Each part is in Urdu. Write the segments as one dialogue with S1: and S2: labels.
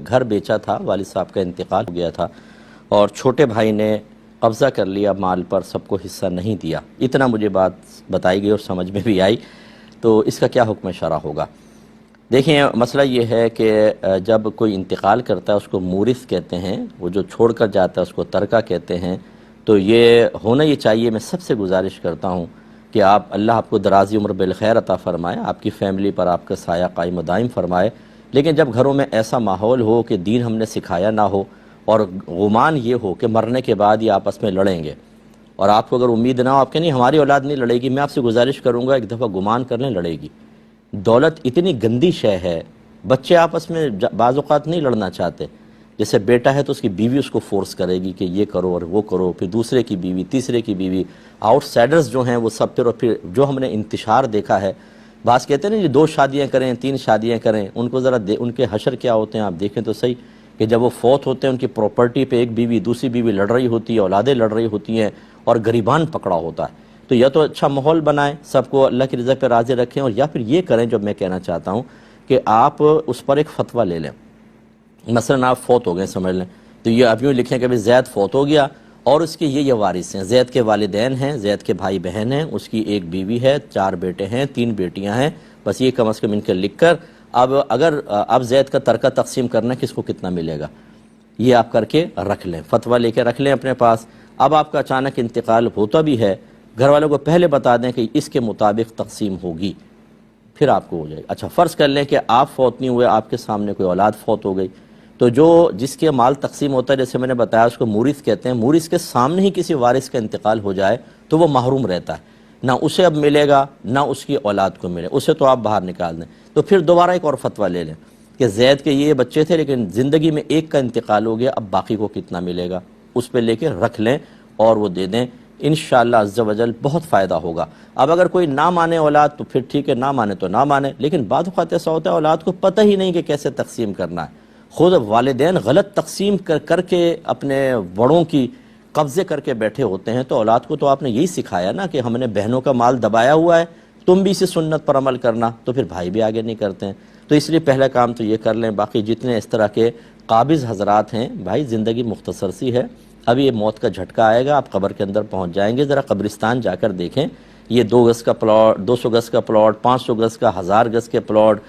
S1: گھر بیچا تھا، والد صاحب کا انتقال ہو گیا تھا اور چھوٹے بھائی نے قبضہ کر لیا مال پر، سب کو حصہ نہیں دیا، اتنا مجھے بات بتائی گئی اور سمجھ میں بھی آئی۔ تو اس کا کیا حکم شرع ہوگا؟ دیکھیں، مسئلہ یہ ہے کہ جب کوئی انتقال کرتا ہے اس کو مورث کہتے ہیں، وہ جو چھوڑ کر جاتا ہے اس کو ترکہ کہتے ہیں۔ تو یہ ہونا یہ چاہیے، میں سب سے گزارش کرتا ہوں کہ اللہ آپ کو درازی عمر بالخیر عطا فرمائے، آپ کی فیملی پر آپ کا سایہ قائم و دائم فرمائے، لیکن جب گھروں میں ایسا ماحول ہو کہ دین ہم نے سکھایا نہ ہو اور گمان یہ ہو کہ مرنے کے بعد یہ آپس میں لڑیں گے، اور آپ کو اگر امید نہ ہو، آپ کہ نہیں ہماری اولاد نہیں لڑے گی، میں آپ سے گزارش کروں گا ایک دفعہ گمان کر لیں، لڑے گی۔ دولت اتنی گندی شے ہے، بچے آپس میں بعض اوقات نہیں لڑنا چاہتے، جیسے بیٹا ہے تو اس کی بیوی اس کو فورس کرے گی کہ یہ کرو اور وہ کرو، پھر دوسرے کی بیوی، تیسرے کی بیوی، آؤٹ سائڈرز جو ہیں وہ سب، پھر جو ہم نے انتشار دیکھا ہے، بعض کہتے ہیں نا 2 شادیاں کریں 3 شادیاں کریں، ان کو ذرا ان کے حشر کیا ہوتے ہیں آپ دیکھیں تو صحیح، کہ جب وہ فوت ہوتے ہیں ان کی پراپرٹی پہ ایک بیوی دوسری بیوی لڑ رہی ہوتی ہے، اولادیں لڑ رہی ہوتی ہیں اور غریبان پکڑا ہوتا ہے۔ تو یا تو اچھا ماحول بنائیں، سب کو اللہ کی رضا پہ راضی رکھیں، اور یا پھر یہ کریں جو میں کہنا چاہتا ہوں کہ آپ اس پر ایک فتویٰ لے لیں۔ مثلا آپ فوت ہو گئے سمجھ لیں، تو یہ اب یوں لکھیں کہ زید فوت ہو گیا اور اس کے یہ وارث ہیں، زید کے والدین ہیں، زید کے بھائی بہن ہیں، اس کی ایک بیوی ہے، 4 بیٹے ہیں، 3 بیٹیاں ہیں، بس یہ کم از کم ان کے لکھ کر اب زید کا ترکہ تقسیم کرنا کس کو کتنا ملے گا، یہ آپ کر کے رکھ لیں، فتویٰ لے کے رکھ لیں اپنے پاس۔ اب آپ کا اچانک انتقال ہوتا بھی ہے، گھر والوں کو پہلے بتا دیں کہ اس کے مطابق تقسیم ہوگی، پھر آپ کو ہو جائے گا۔ اچھا فرض کر لیں کہ آپ فوت نہیں ہوئے، آپ کے سامنے کوئی اولاد فوت ہو گئی، تو جس کے مال تقسیم ہوتا ہے، جیسے میں نے بتایا اس کو مورث کہتے ہیں، مورث کے سامنے ہی کسی وارث کا انتقال ہو جائے تو وہ محروم رہتا ہے، نہ اسے اب ملے گا نہ اس کی اولاد کو ملے، اسے تو آپ باہر نکال دیں۔ تو پھر دوبارہ ایک اور فتویٰ لے لیں کہ زید کے یہ بچے تھے لیکن زندگی میں ایک کا انتقال ہو گیا، اب باقی کو کتنا ملے گا، اس پہ لے کے رکھ لیں اور وہ دے دیں، انشاءاللہ عز و جل بہت فائدہ ہوگا۔ اب اگر کوئی نہ مانے اولاد تو پھر ٹھیک ہے، نہ مانے تو نہ مانے، لیکن بعض اوقات ایسا ہوتا ہے اولاد کو پتہ ہی نہیں کہ کیسے تقسیم کرنا ہے، خود والدین غلط تقسیم کر کے اپنے بڑوں کی قبضے کر کے بیٹھے ہوتے ہیں، تو اولاد کو تو آپ نے یہی سکھایا نا کہ ہم نے بہنوں کا مال دبایا ہوا ہے، تم بھی اسی سنت پر عمل کرنا، تو پھر بھائی بھی آگے نہیں کرتے ہیں۔ تو اس لیے پہلا کام تو یہ کر لیں، باقی جتنے اس طرح کے قابض حضرات ہیں، بھائی زندگی مختصر سی ہے، ابھی یہ موت کا جھٹکا آئے گا، آپ قبر کے اندر پہنچ جائیں گے، ذرا قبرستان جا کر دیکھیں، یہ 2 گز کا پلاٹ، 200 گز کا پلاٹ، 500 گز کا، 1000 گز کے پلاٹ،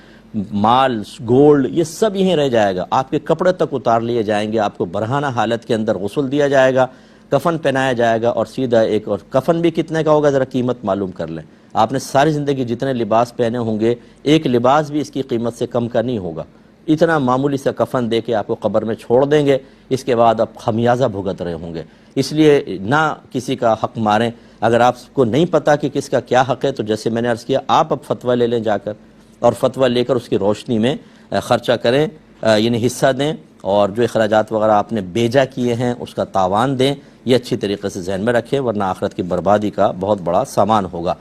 S1: مال، گولڈ، یہ سب یہیں رہ جائے گا، آپ کے کپڑے تک اتار لیے جائیں گے، آپ کو برہنہ حالت کے اندر غسل دیا جائے گا، کفن پہنایا جائے گا، اور سیدھا ایک اور کفن بھی کتنے کا ہوگا ذرا قیمت معلوم کر لیں، آپ نے ساری زندگی جتنے لباس پہنے ہوں گے ایک لباس بھی اس کی قیمت سے کم کا نہیں ہوگا، اتنا معمولی سا کفن دے کے آپ کو قبر میں چھوڑ دیں گے، اس کے بعد آپ خمیازہ بھگت رہے ہوں گے۔ اس لیے نہ کسی کا حق ماریں، اگر آپ کو نہیں پتا کہ کس کا کیا حق ہے تو جیسے میں نے عرض کیا، آپ اب فتویٰ لے لیں جا کر، اور فتویٰ لے کر اس کی روشنی میں خرچہ کریں، یعنی حصہ دیں، اور جو اخراجات وغیرہ آپ نے بیجا کیے ہیں اس کا تاوان دیں، یہ اچھی طریقے سے ذہن میں رکھیں، ورنہ آخرت کی بربادی کا بہت بڑا سامان ہوگا۔